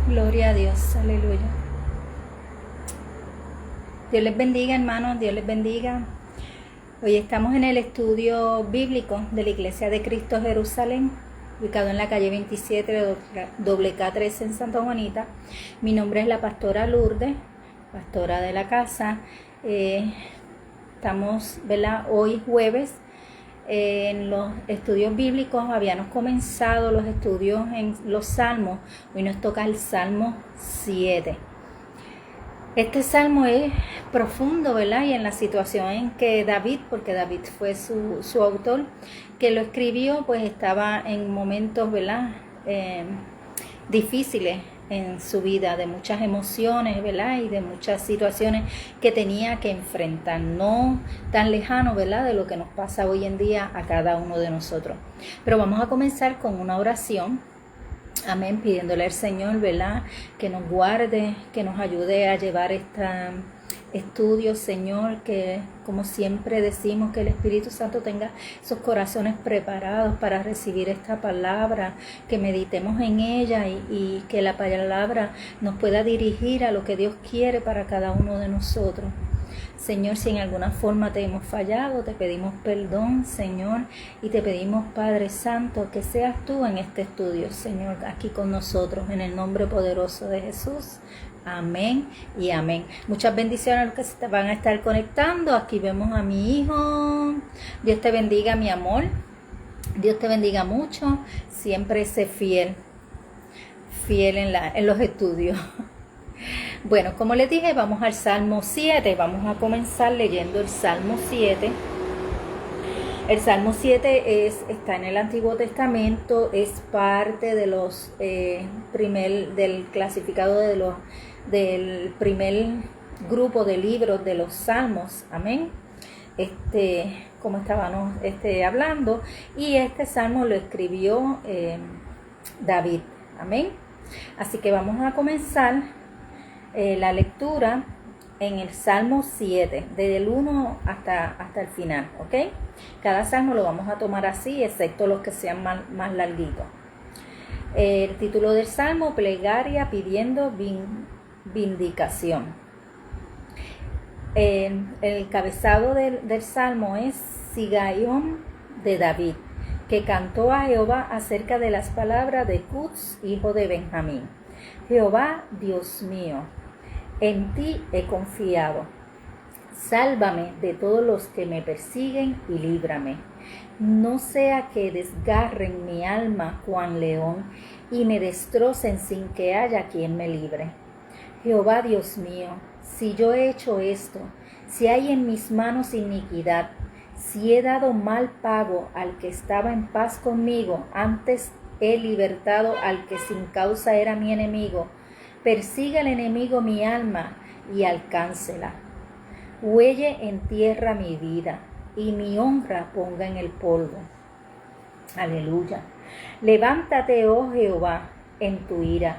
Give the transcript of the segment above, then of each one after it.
Gloria a Dios, aleluya. Dios les bendiga, hermanos, Dios les bendiga. Hoy estamos en el estudio bíblico de la Iglesia de Cristo Jerusalén, ubicado en la calle 27 WK13 en Santa Juanita. Mi nombre es la pastora Lourdes, pastora de la casa. Estamos, ¿verdad? Hoy jueves en los estudios bíblicos. Habíamos comenzado los estudios en los salmos. Hoy nos toca el Salmo 7. Este salmo es profundo, ¿verdad? Y en la situación en que David, porque David fue su autor, que lo escribió, pues estaba en momentos, ¿verdad? Difíciles en su vida, de muchas emociones, ¿verdad? Y de muchas situaciones que tenía que enfrentar, no tan lejano, ¿verdad? De lo que nos pasa hoy en día a cada uno de nosotros. Pero vamos a comenzar con una oración. Amén, pidiéndole al Señor, ¿verdad? Que nos guarde, que nos ayude a llevar este estudio, Señor, que como siempre decimos, que el Espíritu Santo tenga esos corazones preparados para recibir esta palabra, que meditemos en ella y que la palabra nos pueda dirigir a lo que Dios quiere para cada uno de nosotros. Señor, si en alguna forma te hemos fallado, te pedimos perdón, Señor, y te pedimos, Padre Santo, que seas tú en este estudio, Señor, aquí con nosotros, en el nombre poderoso de Jesús. Amén y amén. Muchas bendiciones a los que se van a estar conectando. Aquí vemos a mi hijo. Dios te bendiga, mi amor. Dios te bendiga mucho. Siempre sé fiel en los estudios. Bueno, como les dije, vamos al Salmo 7. Vamos a comenzar leyendo el Salmo 7. El Salmo 7 está en el Antiguo Testamento, es parte de los del clasificado del primer grupo de libros de los Salmos. Amén. Como estábamos hablando, y este salmo lo escribió David. Amén. Así que vamos a comenzar la lectura en el Salmo 7, desde el 1 hasta el final, ¿ok? Cada salmo lo vamos a tomar así, excepto los que sean más larguitos. El título del salmo: Plegaria pidiendo vindicación. El cabezado del salmo es Sigaión de David, que cantó a Jehová acerca de las palabras de Cuz, hijo de Benjamín. Jehová, Dios mío, en ti he confiado. Sálvame de todos los que me persiguen y líbrame. No sea que desgarren mi alma cuan león y me destrocen sin que haya quien me libre. Jehová, Dios mío, si yo he hecho esto, si hay en mis manos iniquidad, si he dado mal pago al que estaba en paz conmigo, antes he libertado al que sin causa era mi enemigo, persiga el enemigo mi alma y alcáncela. Huelle en tierra mi vida y mi honra ponga en el polvo. Aleluya. Levántate, oh Jehová, en tu ira.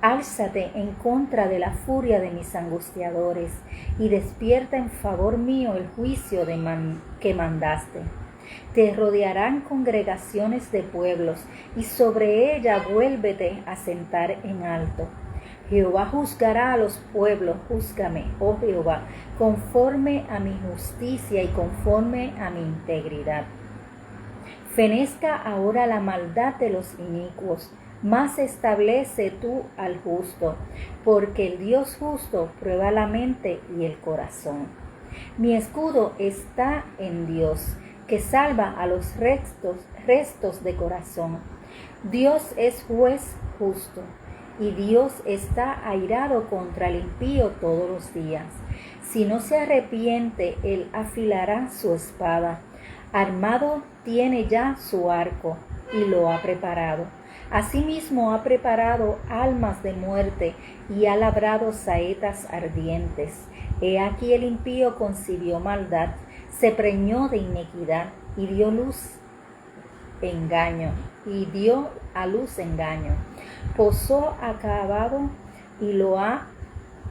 Álzate en contra de la furia de mis angustiadores y despierta en favor mío el juicio que mandaste. Te rodearán congregaciones de pueblos y sobre ella vuélvete a sentar en alto. Jehová juzgará a los pueblos, júzgame, oh Jehová, conforme a mi justicia y conforme a mi integridad. Fenezca ahora la maldad de los inicuos, mas establece tú al justo, porque el Dios justo prueba la mente y el corazón. Mi escudo está en Dios, que salva a los restos de corazón. Dios es juez justo, y Dios está airado contra el impío todos los días. Si no se arrepiente, él afilará su espada. Armado tiene ya su arco, y lo ha preparado. Asimismo ha preparado almas de muerte, y ha labrado saetas ardientes. He aquí el impío concibió maldad, se preñó de iniquidad, y dio a luz engaño. Posó acabado y lo ha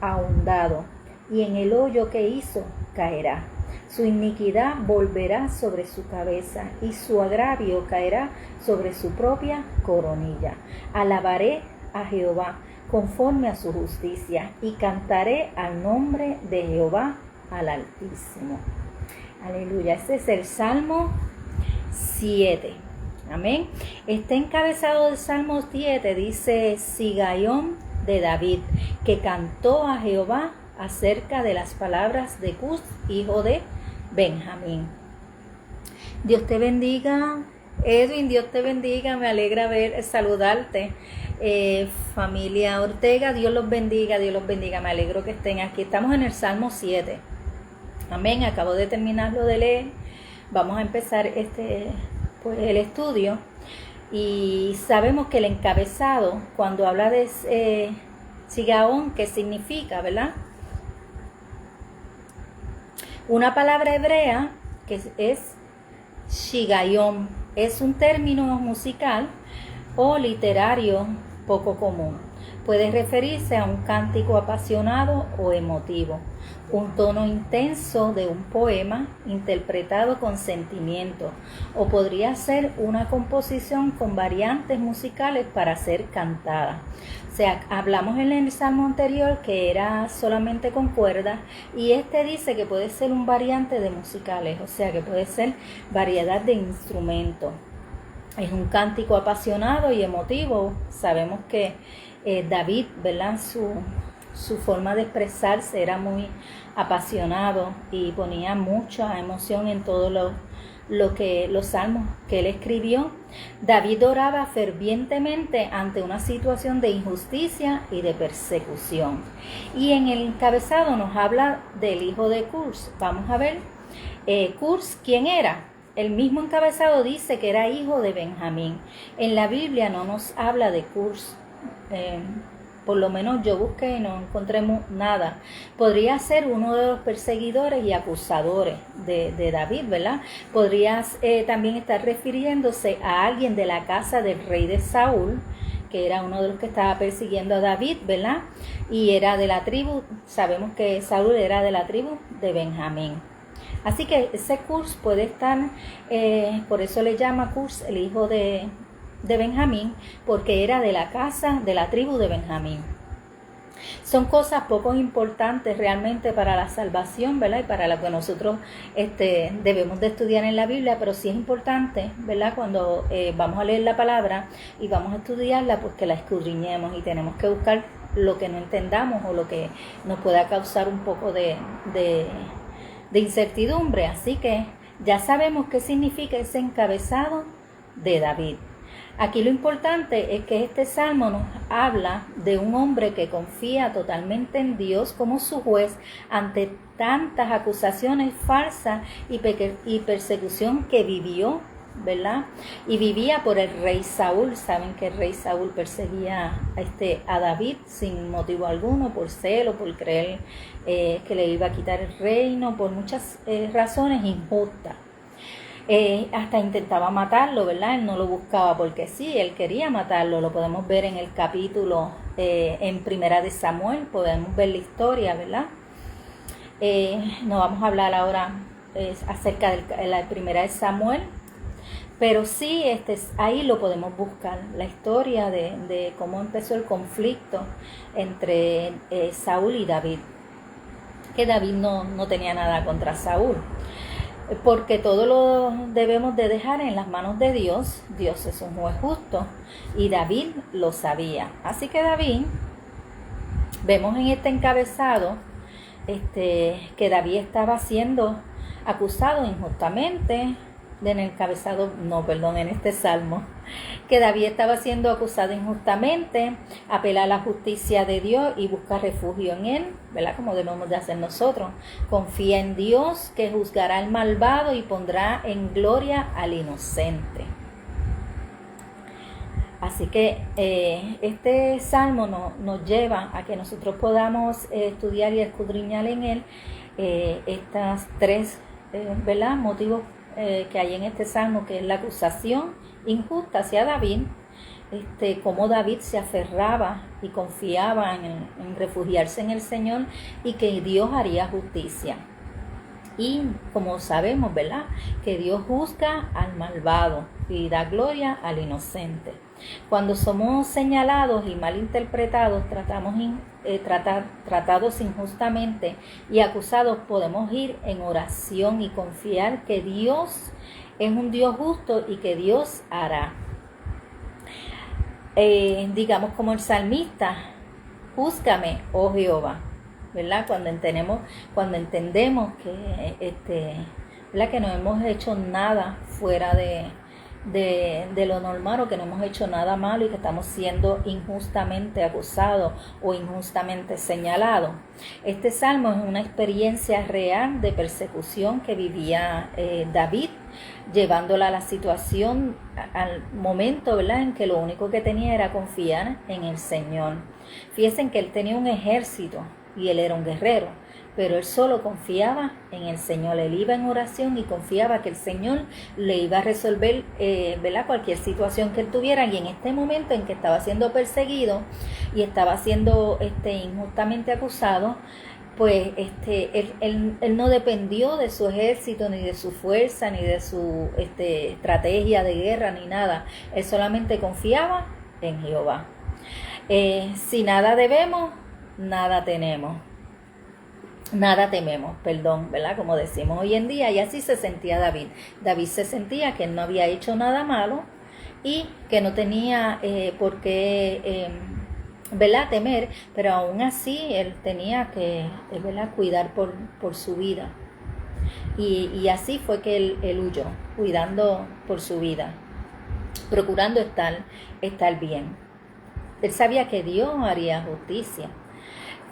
ahondado, y en el hoyo que hizo caerá. Su iniquidad volverá sobre su cabeza, y su agravio caerá sobre su propia coronilla. Alabaré a Jehová, conforme a su justicia, y cantaré al nombre de Jehová, al Altísimo. Aleluya. Este es el Salmo 7. Amén. Este encabezado del Salmo 7 dice: Sigaión de David, que cantó a Jehová acerca de las palabras de Cus, hijo de Benjamín. Dios te bendiga, Edwin, Dios te bendiga, me alegra saludarte. Familia Ortega, Dios los bendiga, me alegro que estén aquí. Estamos en el Salmo 7. Amén, acabo de terminarlo de leer. Vamos a empezar el estudio. Y sabemos que el encabezado, cuando habla de Sigaón, ¿qué significa, verdad? Una palabra hebrea que es Shigayom, es un término musical o literario poco común. Puede referirse a un cántico apasionado o emotivo, un tono intenso de un poema interpretado con sentimiento, o podría ser una composición con variantes musicales para ser cantada. O sea, hablamos en el salmo anterior que era solamente con cuerdas, y este dice que puede ser un variante de musicales, o sea que puede ser variedad de instrumentos. Es un cántico apasionado y emotivo. Sabemos que David, ¿verdad? Su forma de expresarse era muy apasionado y ponía mucha emoción en todo los salmos que él escribió. David oraba fervientemente ante una situación de injusticia y de persecución. Y en el encabezado nos habla del hijo de Cus. Vamos a ver, Cus, ¿quién era? El mismo encabezado dice que era hijo de Benjamín. En la Biblia no nos habla de Cus. Por lo menos yo busqué y no encontré nada. Podría ser uno de los perseguidores y acusadores de David, ¿verdad? Podría también estar refiriéndose a alguien de la casa del rey de Saúl, que era uno de los que estaba persiguiendo a David, ¿verdad? Y era de la tribu, sabemos que Saúl era de la tribu de Benjamín. Así que ese Cus puede estar, por eso le llama Cus el hijo de Benjamín, porque era de la casa de la tribu de Benjamín. Son cosas poco importantes realmente para la salvación, ¿verdad? Y para lo que nosotros debemos de estudiar en la Biblia, pero sí es importante, ¿verdad? Cuando vamos a leer la palabra y vamos a estudiarla, pues que la escudriñemos, y tenemos que buscar lo que no entendamos o lo que nos pueda causar un poco de incertidumbre. Así que ya sabemos qué significa ese encabezado de David. Aquí lo importante es que este salmo nos habla de un hombre que confía totalmente en Dios como su juez ante tantas acusaciones falsas y persecución que vivió, ¿verdad? Y vivía por el rey Saúl. Saben que el rey Saúl perseguía a David sin motivo alguno, por celo, por creer que le iba a quitar el reino, por muchas razones injustas. Hasta intentaba matarlo, ¿verdad? Él no lo buscaba porque sí, él quería matarlo. Lo podemos ver en el capítulo en Primera de Samuel, podemos ver la historia, ¿verdad? No vamos a hablar ahora acerca de la Primera de Samuel, pero sí, ahí lo podemos buscar, la historia de cómo empezó el conflicto entre Saúl y David. Que David no tenía nada contra Saúl, porque todo lo debemos de dejar en las manos de Dios. Dios es un juez justo y David lo sabía. Así que David, vemos en este encabezado que David estaba siendo acusado injustamente. En este salmo, que David estaba siendo acusado injustamente, apela a la justicia de Dios y busca refugio en él, ¿verdad? Como debemos de hacer nosotros. Confía en Dios, que juzgará al malvado y pondrá en gloria al inocente. Así que este salmo nos lleva a que nosotros podamos estudiar y escudriñar en él estas tres ¿verdad? Motivos que hay en este salmo, que es la acusación injusta hacia David, cómo David se aferraba y confiaba en refugiarse en el Señor y que Dios haría justicia. Y como sabemos, ¿verdad?, que Dios juzga al malvado y da gloria al inocente. Cuando somos señalados y malinterpretados, tratados injustamente y acusados, podemos ir en oración y confiar que Dios es un Dios justo y que Dios hará. Digamos como el salmista: júzgame, oh Jehová, ¿verdad? Cuando entendemos que, ¿verdad?, que no hemos hecho nada fuera de lo normal, o que no hemos hecho nada malo y que estamos siendo injustamente acusados o injustamente señalados. Este salmo es una experiencia real de persecución que vivía David, llevándola a la situación, al momento, ¿verdad?, en que lo único que tenía era confiar en el Señor. Fíjense que él tenía un ejército y él era un guerrero, pero él solo confiaba en el Señor. Él iba en oración y confiaba que el Señor le iba a resolver ¿verdad?, cualquier situación que él tuviera. Y en este momento en que estaba siendo perseguido y estaba siendo injustamente acusado, pues él no dependió de su ejército, ni de su fuerza, ni de su estrategia de guerra, ni nada. Él solamente confiaba en Jehová. Si nada debemos, nada tenemos. Nada tememos, ¿verdad?, como decimos hoy en día. Y así se sentía David. David se sentía que él no había hecho nada malo y que no tenía por qué ¿verdad?, temer, pero aún así él tenía que, ¿verdad?, cuidar por su vida. Y así fue que él huyó, cuidando por su vida, procurando estar bien. Él sabía que Dios haría justicia.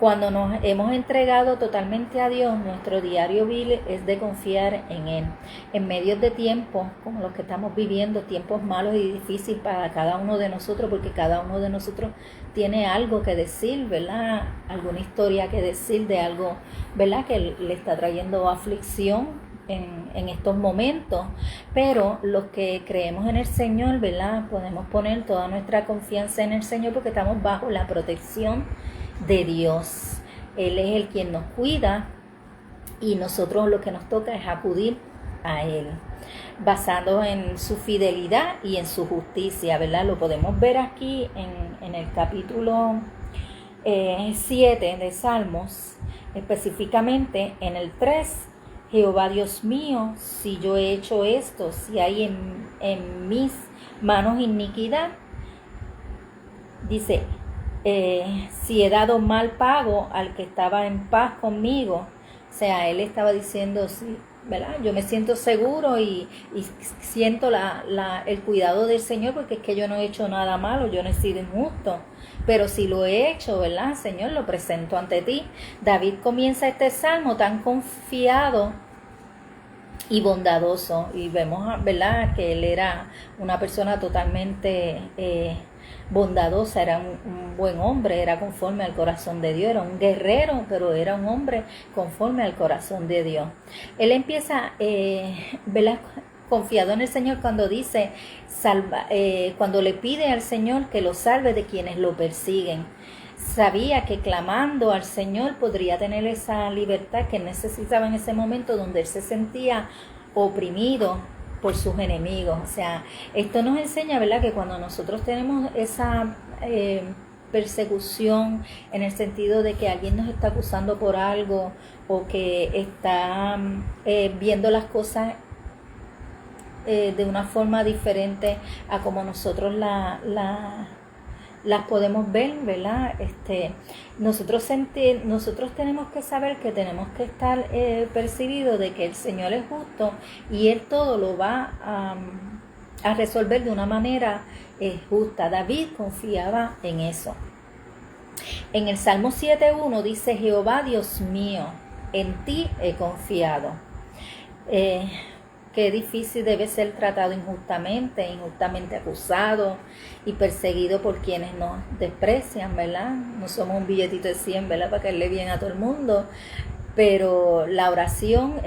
Cuando nos hemos entregado totalmente a Dios, nuestro diario vivir es de confiar en Él. En medio de tiempos como los que estamos viviendo, tiempos malos y difíciles para cada uno de nosotros, porque cada uno de nosotros tiene algo que decir, ¿verdad?, alguna historia que decir de algo, ¿verdad?, que le está trayendo aflicción en estos momentos. Pero los que creemos en el Señor, ¿verdad?, podemos poner toda nuestra confianza en el Señor, porque estamos bajo la protección de Dios. Él es el quien nos cuida y nosotros lo que nos toca es acudir a Él, basado en su fidelidad y en su justicia, ¿verdad? Lo podemos ver aquí en el capítulo 7 de Salmos, específicamente en el 3. Jehová Dios mío, si yo he hecho esto, si hay en mis manos iniquidad, dice, si he dado mal pago al que estaba en paz conmigo. O sea, él estaba diciendo, sí, ¿verdad?, yo me siento seguro y siento el cuidado del Señor, porque es que yo no he hecho nada malo, yo no he sido injusto, pero si lo he hecho, ¿verdad?, Señor, lo presento ante ti. David comienza este salmo tan confiado y bondadoso, y vemos, ¿verdad?, que él era una persona totalmente bondadosa, era un buen hombre, era conforme al corazón de Dios, era un guerrero, pero era un hombre conforme al corazón de Dios. Él empieza, ¿verdad?, confiado en el Señor cuando dice, cuando le pide al Señor que lo salve de quienes lo persiguen. Sabía que clamando al Señor podría tener esa libertad que necesitaba en ese momento, donde él se sentía oprimido por sus enemigos. O sea, esto nos enseña, ¿verdad?, que cuando nosotros tenemos esa persecución, en el sentido de que alguien nos está acusando por algo, o que está viendo las cosas de una forma diferente a como nosotros las podemos ver, ¿verdad? Nosotros tenemos que saber que tenemos que estar percibidos de que el Señor es justo y Él todo lo va a resolver de una manera justa. David confiaba en eso. En el Salmo 7.1 dice, Jehová Dios mío, en ti he confiado. Qué difícil debe ser tratado injustamente acusado y perseguido por quienes nos desprecian, ¿verdad? No somos un billetito de 100, ¿verdad?, para caerle bien a todo el mundo, pero la oración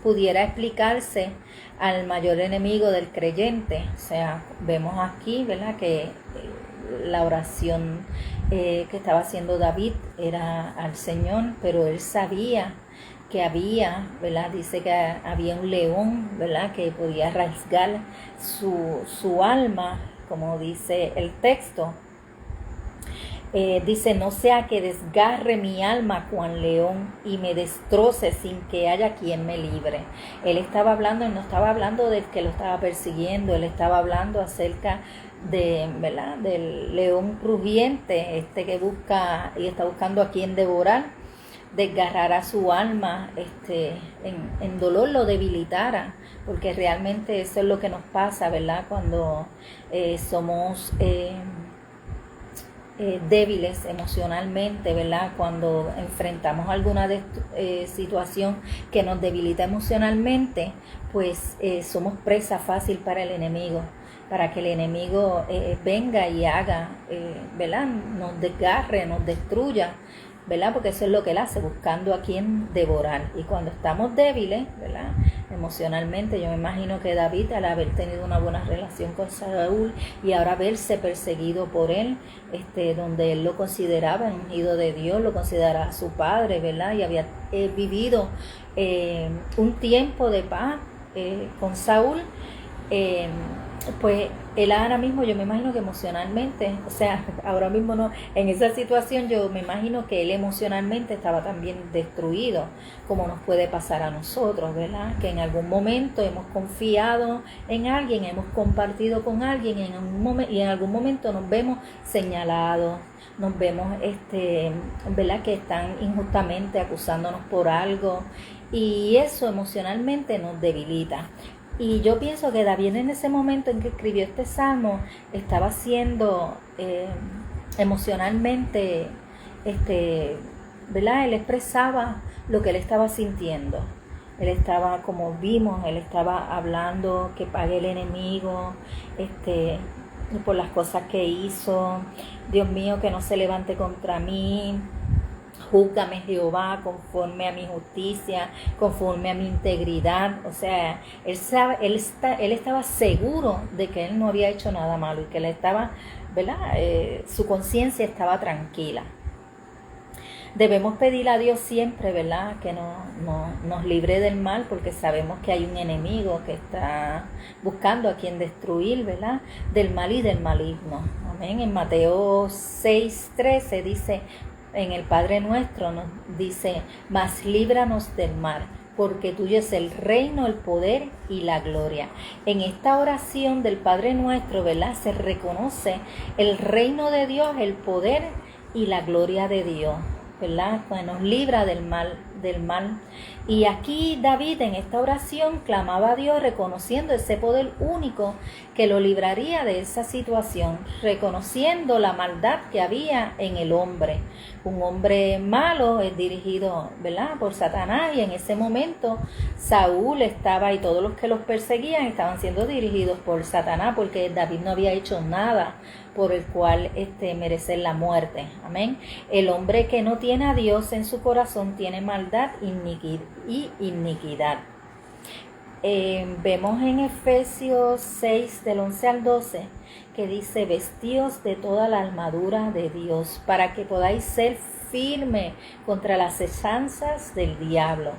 pudiera explicarse al mayor enemigo del creyente. O sea, vemos aquí, ¿verdad?, que la oración que estaba haciendo David era al Señor, pero él sabía que había, ¿verdad? Dice que había un león, ¿verdad? Que podía rasgar su alma, como dice el texto. Dice, no sea que desgarre mi alma cuan león y me destroce sin que haya quien me libre. Él estaba hablando, él no estaba hablando del que lo estaba persiguiendo, él estaba hablando acerca de, ¿verdad?, del león rugiente, que busca y está buscando a quien devorar. Desgarrará su alma, en dolor lo debilitara, porque realmente eso es lo que nos pasa, ¿verdad?, cuando somos débiles emocionalmente, ¿verdad? Cuando enfrentamos alguna situación que nos debilita emocionalmente, pues somos presa fácil para el enemigo, para que el enemigo venga y haga, ¿verdad?, nos desgarre, nos destruya, ¿verdad? Porque eso es lo que él hace, buscando a quien devorar. Y cuando estamos débiles, ¿verdad?, emocionalmente, yo me imagino que David, al haber tenido una buena relación con Saúl y ahora verse perseguido por él, donde él lo consideraba ungido de Dios, lo consideraba su padre, ¿verdad?, y había vivido un tiempo de paz con Saúl, pues él ahora mismo, yo me imagino que emocionalmente, o sea, ahora mismo no, en esa situación yo me imagino que él emocionalmente estaba también destruido, como nos puede pasar a nosotros, ¿verdad? Que en algún momento hemos confiado en alguien, hemos compartido con alguien y en algún momento nos vemos señalados, nos vemos, ¿verdad?, que están injustamente acusándonos por algo, y eso emocionalmente nos debilita. Y yo pienso que David, en ese momento en que escribió este salmo, estaba siendo emocionalmente, ¿verdad? Él expresaba lo que él estaba sintiendo. Él estaba, como vimos, él estaba hablando que pague el enemigo, por las cosas que hizo. Dios mío, que no se levante contra mí. Júzgame, Jehová, conforme a mi justicia, conforme a mi integridad. O sea, él estaba seguro de que él no había hecho nada malo y que él estaba, ¿verdad?, su conciencia estaba tranquila. Debemos pedir a Dios siempre, ¿verdad?, que nos libre del mal, porque sabemos que hay un enemigo que está buscando a quien destruir, ¿verdad?, del mal y del maligno. Amén. En Mateo 6:13 dice, en el Padre Nuestro nos dice, mas líbranos del mal, porque tuyo es el reino, el poder y la gloria. En esta oración del Padre Nuestro, ¿verdad?, se reconoce el reino de Dios, el poder y la gloria de Dios, ¿verdad?, pues nos libra del mal. Y aquí David, en esta oración, clamaba a Dios reconociendo ese poder único que lo libraría de esa situación, reconociendo la maldad que había en el hombre. Un hombre malo es dirigido, ¿verdad?, por Satanás, y en ese momento Saúl estaba, y todos los que los perseguían estaban siendo dirigidos por Satanás, porque David no había hecho nada por el cual merecer la muerte. Amén. El hombre que no tiene a Dios en su corazón tiene maldad y iniquidad. Vemos en Efesios 6, del 11 al 12, que dice, vestíos de toda la armadura de Dios, para que podáis ser firmes contra las acechanzas del diablo.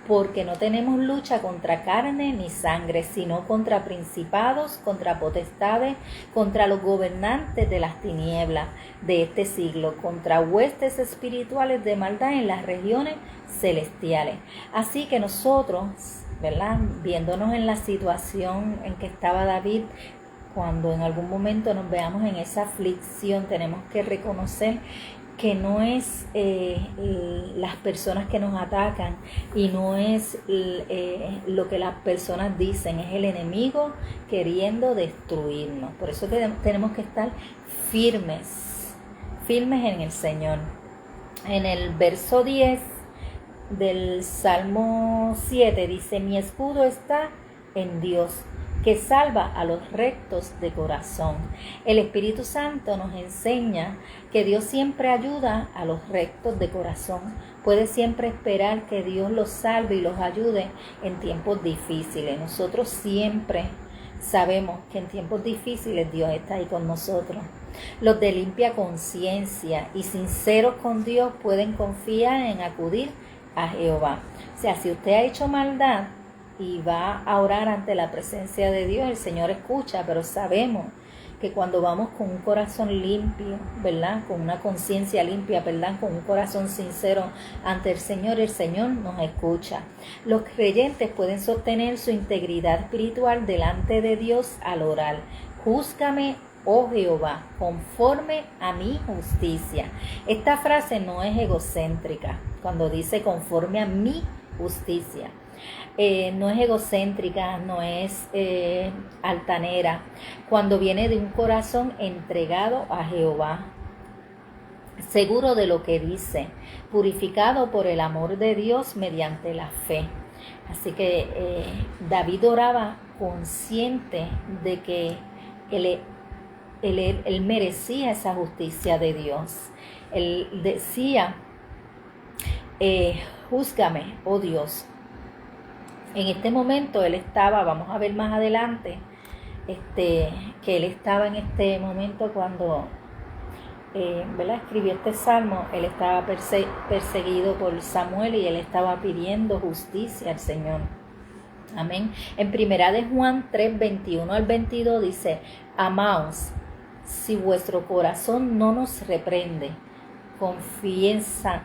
Porque no tenemos lucha contra carne ni sangre, sino contra principados, contra potestades, contra los gobernantes de las tinieblas de este siglo, contra huestes espirituales de maldad en las regiones celestiales. Así que nosotros, ¿verdad?, viéndonos en la situación en que estaba David, cuando en algún momento nos veamos en esa aflicción, tenemos que reconocer que no es las personas que nos atacan y no es lo que las personas dicen, es el enemigo queriendo destruirnos. Por eso tenemos que estar firmes en el Señor. En el verso 10 del Salmo 7 dice, mi escudo está en Dios, que salva a los rectos de corazón. El Espíritu Santo nos enseña que Dios siempre ayuda a los rectos de corazón. Puede siempre esperar que Dios los salve y los ayude en tiempos difíciles. Nosotros siempre sabemos que en tiempos difíciles Dios está ahí con nosotros. Los de limpia conciencia y sinceros con Dios pueden confiar en acudir a Jehová. O sea, si usted ha hecho maldad y va a orar ante la presencia de Dios, el Señor escucha, pero sabemos que cuando vamos con un corazón limpio, ¿verdad? Con una conciencia limpia, ¿verdad? Con un corazón sincero ante el Señor nos escucha. Los creyentes pueden sostener su integridad espiritual delante de Dios al orar. Júzgame, oh Jehová, conforme a mi justicia. Esta frase no es egocéntrica, cuando dice conforme a mi justicia. No es egocéntrica, no es altanera, cuando viene de un corazón entregado a Jehová, seguro de lo que dice, purificado por el amor de Dios mediante la fe. Así que David oraba consciente de que él merecía esa justicia de Dios. Él decía, júzgame, oh Dios. En este momento él estaba, vamos a ver más adelante, que él estaba en este momento cuando ¿verdad? Escribió este salmo. Él estaba perseguido por Samuel y él estaba pidiendo justicia al Señor. Amén. En primera de Juan 3, 21 al 22 dice: amaos, si vuestro corazón no nos reprende, confianza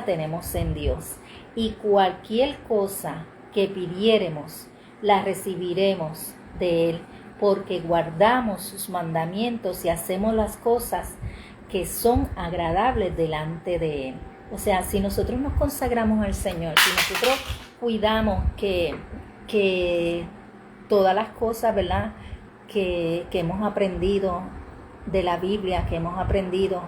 tenemos en Dios, y cualquier cosa que pidiéremos la recibiremos de Él, porque guardamos sus mandamientos y hacemos las cosas que son agradables delante de Él. O sea, si nosotros nos consagramos al Señor, si nosotros cuidamos que todas las cosas, ¿verdad?, que hemos aprendido de la Biblia, que hemos aprendido,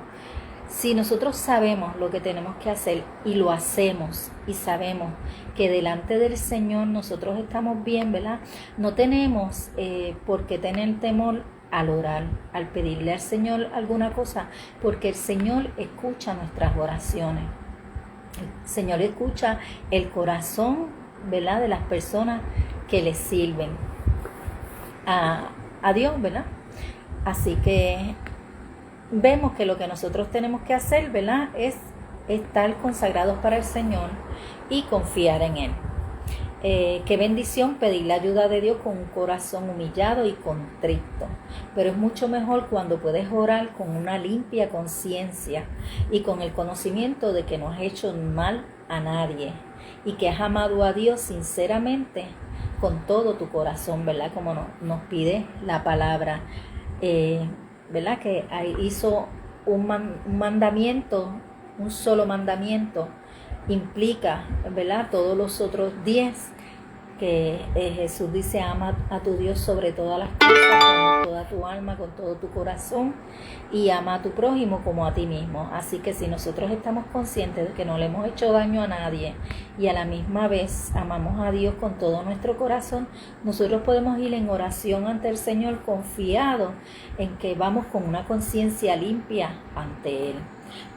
si nosotros sabemos lo que tenemos que hacer y lo hacemos y sabemos que delante del Señor nosotros estamos bien, ¿verdad? No tenemos por qué tener temor al orar, al pedirle al Señor alguna cosa, porque el Señor escucha nuestras oraciones. El Señor escucha el corazón, ¿verdad?, de las personas que le sirven a Dios, ¿verdad? Así que vemos que lo que nosotros tenemos que hacer, ¿verdad?, es estar consagrados para el Señor y confiar en Él. Qué bendición pedir la ayuda de Dios con un corazón humillado y contrito. Pero es mucho mejor cuando puedes orar con una limpia conciencia y con el conocimiento de que no has hecho mal a nadie y que has amado a Dios sinceramente con todo tu corazón, ¿verdad? Como nos pide la palabra. ¿Verdad? Que hizo un mandamiento, un solo mandamiento, implica, ¿verdad?, todos los otros 10, que Jesús dice: ama a tu Dios sobre todas las cosas, con toda tu alma, con todo tu corazón, y ama a tu prójimo como a ti mismo. Así que si nosotros estamos conscientes de que no le hemos hecho daño a nadie y a la misma vez amamos a Dios con todo nuestro corazón, nosotros podemos ir en oración ante el Señor confiados en que vamos con una conciencia limpia ante Él.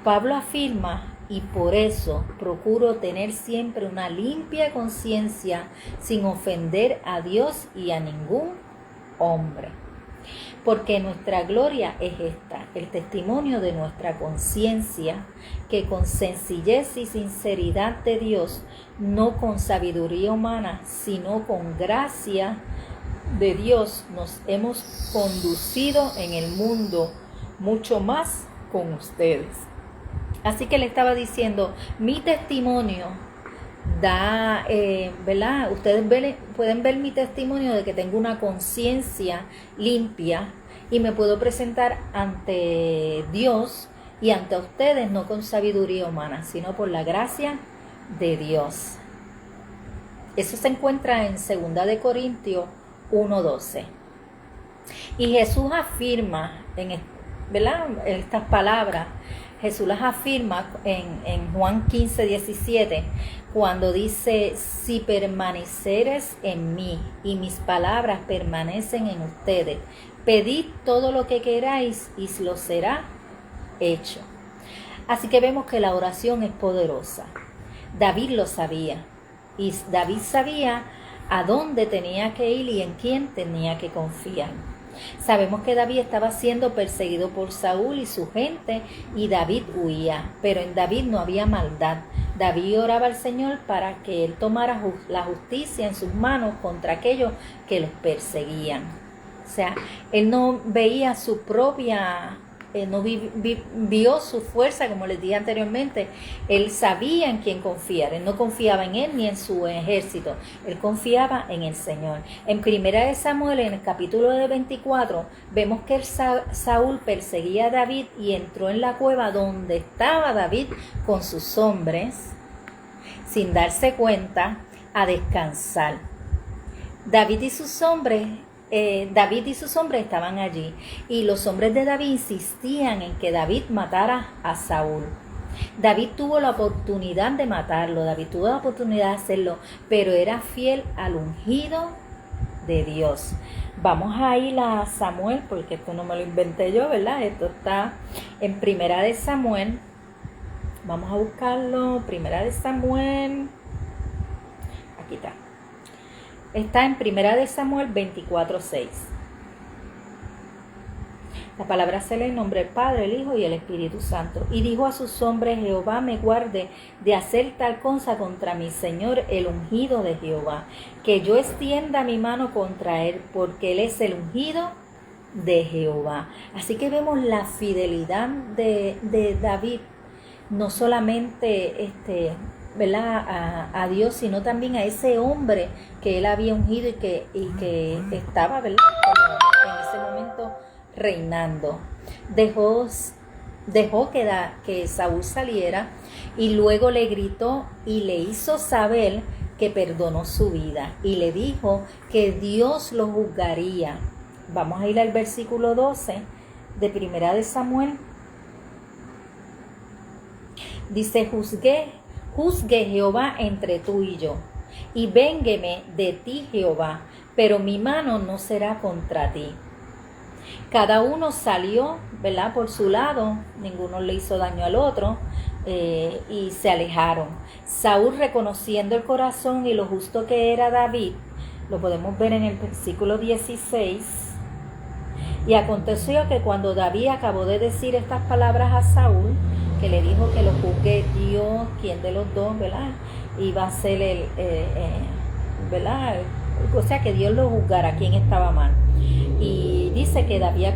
Pablo afirma: y por eso procuro tener siempre una limpia conciencia sin ofender a Dios y a ningún hombre. Porque nuestra gloria es esta, el testimonio de nuestra conciencia, que con sencillez y sinceridad de Dios, no con sabiduría humana, sino con gracia de Dios, nos hemos conducido en el mundo, mucho más con ustedes. Así que le estaba diciendo, mi testimonio da, ¿verdad? Ustedes pueden ver mi testimonio de que tengo una conciencia limpia y me puedo presentar ante Dios y ante ustedes no con sabiduría humana, sino por la gracia de Dios. Eso se encuentra en 2 de Corintios 1:12. Y Jesús afirma, ¿verdad?, estas palabras. Jesús las afirma en Juan 15:17, cuando dice: si permaneceres en mí y mis palabras permanecen en ustedes, pedid todo lo que queráis y lo será hecho. Así que vemos que la oración es poderosa. David lo sabía, y David sabía a dónde tenía que ir y en quién tenía que confiar. Sabemos que David estaba siendo perseguido por Saúl y su gente, y David huía, pero en David no había maldad. David oraba al Señor para que él tomara la justicia en sus manos contra aquellos que los perseguían. O sea, él no veía su propia, no vio su fuerza, como les dije anteriormente. Él sabía en quién confiar. Él no confiaba en él ni en su ejército. Él confiaba en el Señor. En Primera de Samuel, en el capítulo 24, vemos que Saúl perseguía a David y entró en la cueva donde estaba David con sus hombres, sin darse cuenta, a descansar. David y sus hombres estaban allí, y los hombres de David insistían en que David matara a Saúl. David tuvo la oportunidad de matarlo, David tuvo la oportunidad de hacerlo, pero era fiel al ungido de Dios. Vamos a ir a Samuel, porque esto no me lo inventé yo, ¿verdad? Esto está en Primera de Samuel. Vamos a buscarlo. Primera de Samuel. Aquí está. Está en Primera de Samuel 24:6. La palabra se lee en nombre del Padre, el Hijo y el Espíritu Santo. Y dijo a sus hombres: Jehová me guarde de hacer tal cosa contra mi Señor, el ungido de Jehová, que yo extienda mi mano contra él, porque él es el ungido de Jehová. Así que vemos la fidelidad de David, no solamente ¿verdad? A Dios, sino también a ese hombre que él había ungido y que estaba, ¿verdad?, como en ese momento reinando. Dejó que Saúl saliera, y luego le gritó y le hizo saber que perdonó su vida, y le dijo que Dios lo juzgaría. Vamos a ir al versículo 12 de Primera de Samuel. Dice: juzgue Jehová entre tú y yo, y véngueme de ti Jehová, pero mi mano no será contra ti. Cada uno salió, ¿verdad?, por su lado, ninguno le hizo daño al otro, y se alejaron. Saúl, reconociendo el corazón y lo justo que era David, lo podemos ver en el versículo 16. Y aconteció que cuando David acabó de decir estas palabras a Saúl, que le dijo que lo juzgue Dios, quien de los dos, ¿verdad?, iba a ser ¿verdad?, o sea, que Dios lo juzgara, quién estaba mal. Y dice que David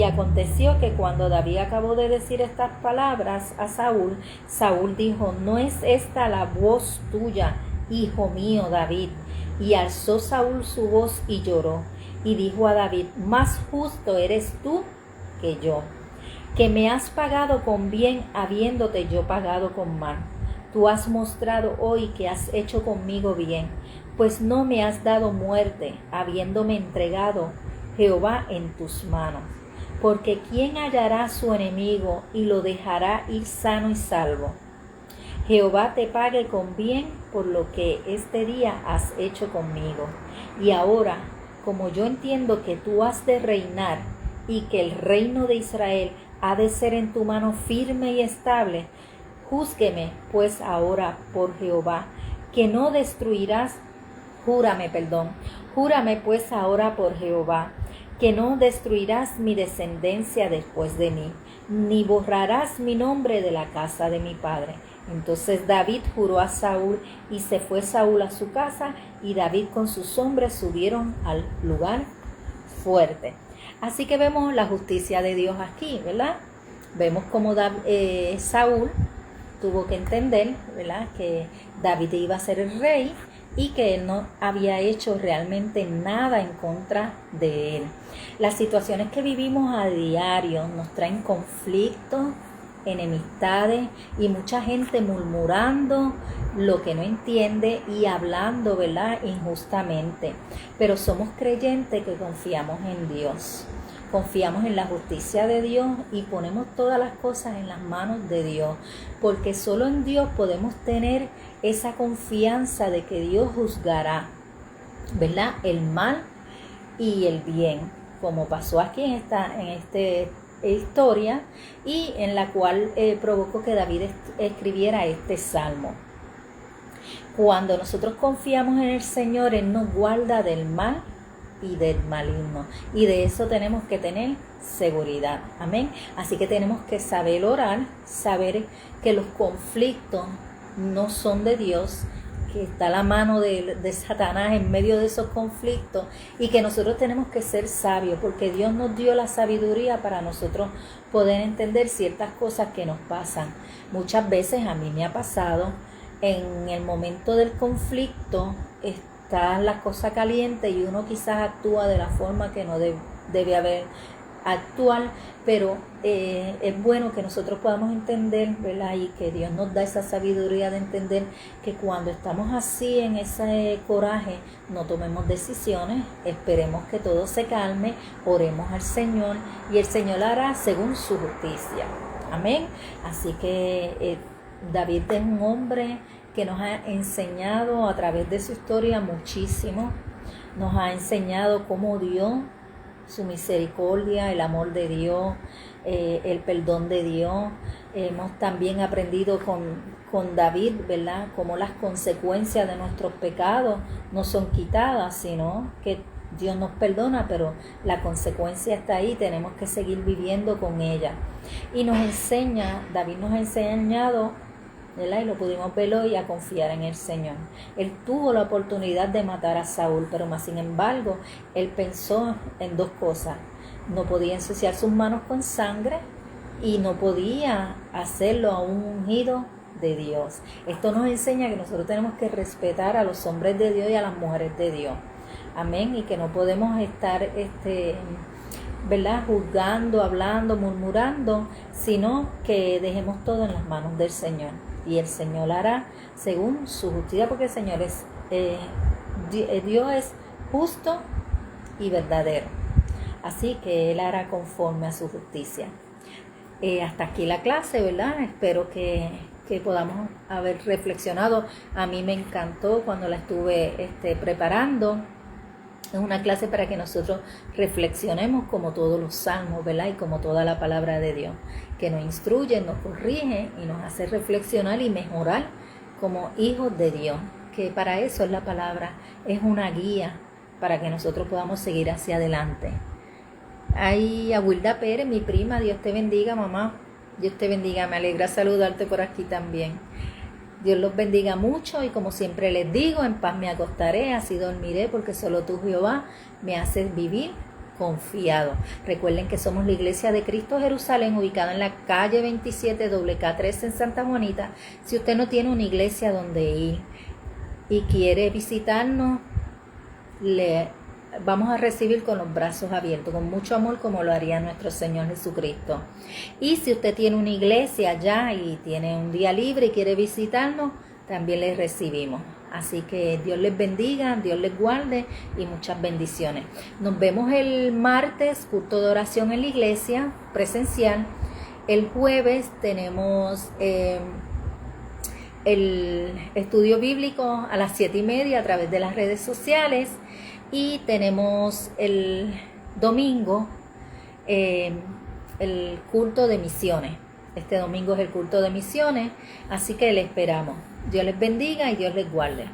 aconteció que cuando David acabó de decir estas palabras a Saúl, Saúl dijo: ¿no es esta la voz tuya, hijo mío David? Y alzó Saúl su voz y lloró, y dijo a David: más justo eres tú que yo, que me has pagado con bien habiéndote yo pagado con mal. Tú has mostrado hoy que has hecho conmigo bien, pues no me has dado muerte, habiéndome entregado Jehová en tus manos. Porque ¿quién hallará a su enemigo y lo dejará ir sano y salvo? Jehová te pague con bien por lo que este día has hecho conmigo. Y ahora, como yo entiendo que tú has de reinar y que el reino de Israel ha de ser en tu mano firme y estable, júzgueme pues ahora por Jehová, que no destruirás. Júrame pues ahora por Jehová, que no destruirás mi descendencia después de mí, ni borrarás mi nombre de la casa de mi padre. Entonces David juró a Saúl, y se fue Saúl a su casa, y David con sus hombres subieron al lugar fuerte. Así que vemos la justicia de Dios aquí, ¿verdad? Vemos cómo Saúl tuvo que entender, ¿verdad?, que David iba a ser el rey y que él no había hecho realmente nada en contra de él. Las situaciones que vivimos a diario nos traen conflictos, enemistades y mucha gente murmurando lo que no entiende y hablando, ¿verdad?, injustamente. Pero somos creyentes que confiamos en Dios. Confiamos en la justicia de Dios y ponemos todas las cosas en las manos de Dios, porque solo en Dios podemos tener esa confianza de que Dios juzgará, ¿verdad?, el mal y el bien, como pasó aquí en esta historia, y en la cual provocó que David escribiera este salmo. Cuando nosotros confiamos en el Señor, Él nos guarda del mal y del maligno. Y de eso tenemos que tener seguridad. Amén. Así que tenemos que saber orar, saber que los conflictos no son de Dios, que está la mano de Satanás en medio de esos conflictos, y que nosotros tenemos que ser sabios, porque Dios nos dio la sabiduría para nosotros poder entender ciertas cosas que nos pasan. Muchas veces a mí me ha pasado, en el momento del conflicto está la cosa caliente y uno quizás actúa de la forma que no debe haber actual, pero es bueno que nosotros podamos entender, ¿verdad? Y que Dios nos da esa sabiduría de entender que cuando estamos así en ese coraje, no tomemos decisiones, esperemos que todo se calme, oremos al Señor y el Señor hará según su justicia. Amén. Así que David es un hombre que nos ha enseñado a través de su historia muchísimo, nos ha enseñado cómo Dios, su misericordia, el amor de Dios, el perdón de Dios. Hemos también aprendido con David, ¿verdad?, cómo las consecuencias de nuestros pecados no son quitadas, sino que Dios nos perdona, pero la consecuencia está ahí, tenemos que seguir viviendo con ella. Y nos enseña, David nos ha enseñado, ¿verdad?, y lo pudimos ver hoy, a confiar en el Señor. Él tuvo la oportunidad de matar a Saúl, pero más sin embargo, él pensó en dos cosas. No podía ensuciar sus manos con sangre y no podía hacerlo a un ungido de Dios. Esto nos enseña que nosotros tenemos que respetar a los hombres de Dios y a las mujeres de Dios. Amén. Y que no podemos estar ¿verdad?, juzgando, hablando, murmurando, sino que dejemos todo en las manos del Señor. Y el Señor hará según su justicia, porque el Señor es Dios es justo y verdadero. Así que Él hará conforme a su justicia. Hasta aquí la clase, ¿verdad? Espero que podamos haber reflexionado. A mí me encantó cuando la estuve preparando. Es una clase para que nosotros reflexionemos como todos los salmos, ¿verdad? Y como toda la palabra de Dios, que nos instruye, nos corrige y nos hace reflexionar y mejorar como hijos de Dios, que para eso es la palabra, es una guía para que nosotros podamos seguir hacia adelante. Ay, Aguilda Pérez, mi prima, Dios te bendiga, mamá. Dios te bendiga, me alegra saludarte por aquí también. Dios los bendiga mucho y como siempre les digo, en paz me acostaré, así dormiré, porque solo tú, Jehová, me haces vivir confiado. Recuerden que somos la Iglesia de Cristo Jerusalén, ubicada en la calle 27 WK3 en Santa Juanita. Si usted no tiene una iglesia donde ir y quiere visitarnos, vamos a recibir con los brazos abiertos, con mucho amor, como lo haría nuestro Señor Jesucristo. Y si usted tiene una iglesia allá y tiene un día libre y quiere visitarnos, también les recibimos. Así que Dios les bendiga, Dios les guarde y muchas bendiciones. Nos vemos el martes, culto de oración en la iglesia, presencial. El jueves tenemos el estudio bíblico a las 7:30 a través de las redes sociales. Y tenemos el domingo el culto de misiones. Este domingo es el culto de misiones, así que le esperamos. Dios les bendiga y Dios les guarde.